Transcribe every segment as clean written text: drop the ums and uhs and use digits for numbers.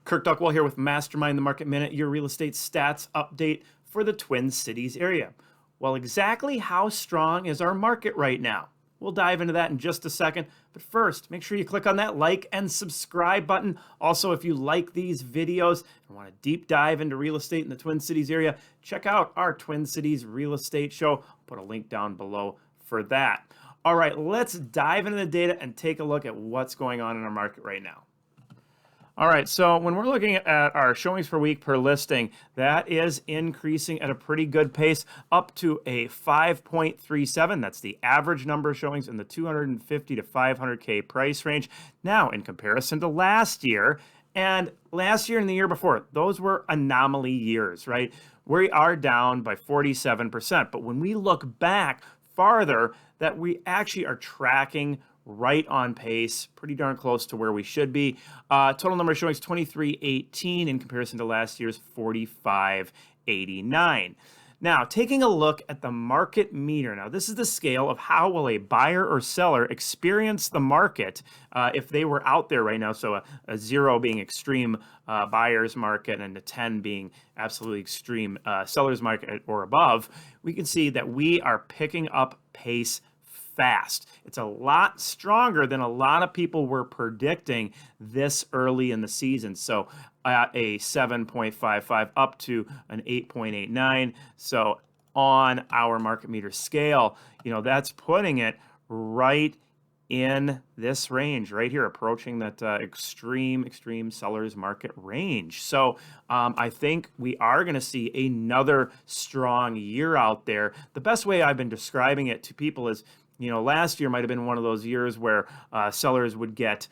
Kirk Duckwell here with Mastermind, the Market Minute, your real estate stats update for the Twin Cities area. Well, exactly how strong is our market right now? We'll dive into that in just a second, but first, make sure you click on that like and subscribe button. Also, if you like these videos and want to deep dive into real estate in the Twin Cities area, check out our Twin Cities Real Estate Show. I'll put a link down below for that. All right, let's dive into the data and take a look at what's going on in our market right now. All right, so when we're looking at our showings per week per listing, that is increasing at a pretty good pace, up to a 5.37. That's the average number of showings in the 250 to 500K price range. Now, in comparison to last year and the year before, those were anomaly years, right? We are down by 47%. But when we look back farther, that we actually are tracking right on pace, pretty darn close to where we should be. Total number of showings, 2318 in comparison to last year's 4589. Now, taking a look at the market meter. Now, this is the scale of how will a buyer or seller experience the market if they were out there right now. So a 0 being extreme buyer's market and a 10 being absolutely extreme seller's market or above. We can see that we are picking up pace fast. It's a lot stronger than a lot of people were predicting this early in the season. So at a 7.55 up to an 8.89. So on our market meter scale, that's putting it right in this range right here, approaching that extreme seller's market range. So I think we are going to see another strong year out there. The best way I've been describing it to people is, last year might have been one of those years where sellers would get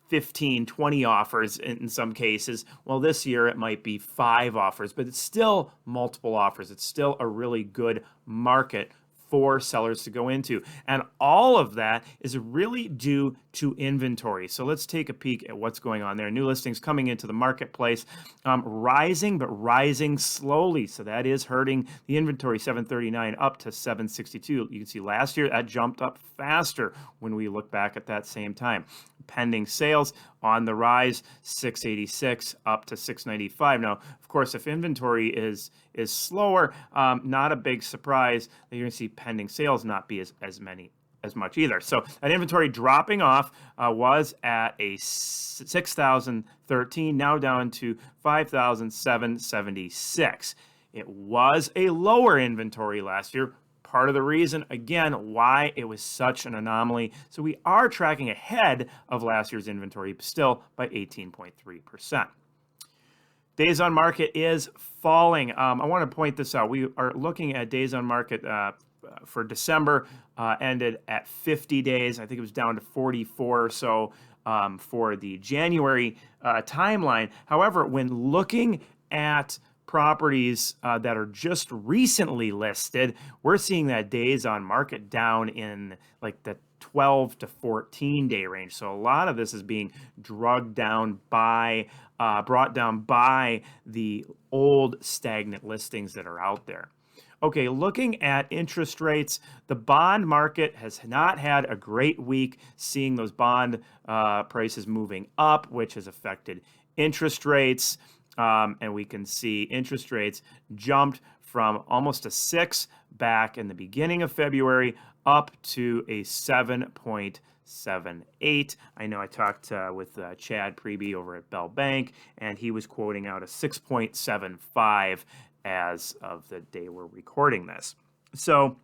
15, 20 offers in some cases. Well, this year it might be 5 offers, but it's still multiple offers. It's still a really good market for sellers to go into. And all of that is really due to inventory. So let's take a peek at what's going on there. New listings coming into the marketplace, rising, but rising slowly. So that is hurting the inventory, 739 up to 762. You can see last year that jumped up faster when we look back at that same time. Pending sales on the rise, 686 up to 695. Now, of course, if inventory is slower, not a big surprise that you're going to see pending sales not be as much either. So that inventory dropping off was at a 6,013, now down to 5,776. It was a lower inventory last year. Part of the reason, again, why it was such an anomaly. So we are tracking ahead of last year's inventory, still by 18.3%. Days on market is falling. I want to point this out. We are looking at days on market for December, ended at 50 days. I think it was down to 44 or so for the January timeline. However, when looking at properties that are just recently listed, we're seeing that days on market down in like the 12 to 14 day range. So a lot of this is being brought down by the old stagnant listings that are out there. Okay, looking at interest rates, the bond market has not had a great week, seeing those bond prices moving up, which has affected interest rates. And we can see interest rates jumped from almost a 6 back in the beginning of February up to a 7.78. I know I talked with Chad Preby over at Bell Bank, and he was quoting out a 6.75 as of the day we're recording this. So,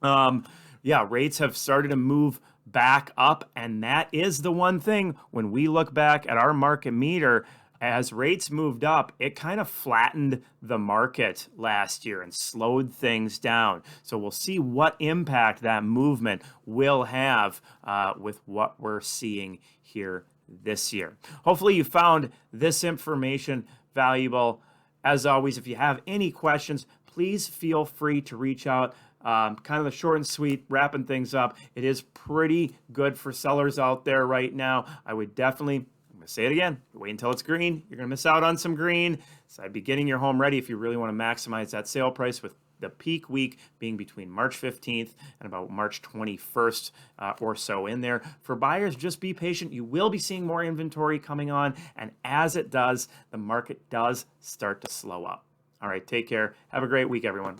rates have started to move back up, and that is the one thing when we look back at our market meter. As rates moved up, it kind of flattened the market last year and slowed things down. So we'll see what impact that movement will have with what we're seeing here this year. Hopefully you found this information valuable. As always, if you have any questions, please feel free to reach out. Kind of the short and sweet, wrapping things up. It is pretty good for sellers out there right now. I would definitely say it again, wait until it's green. You're going to miss out on some green. So I'd be getting your home ready if you really want to maximize that sale price with the peak week being between March 15th and about March 21st or so in there. For buyers, just be patient. You will be seeing more inventory coming on, and as it does, the market does start to slow up. All right, take care. Have a great week, everyone.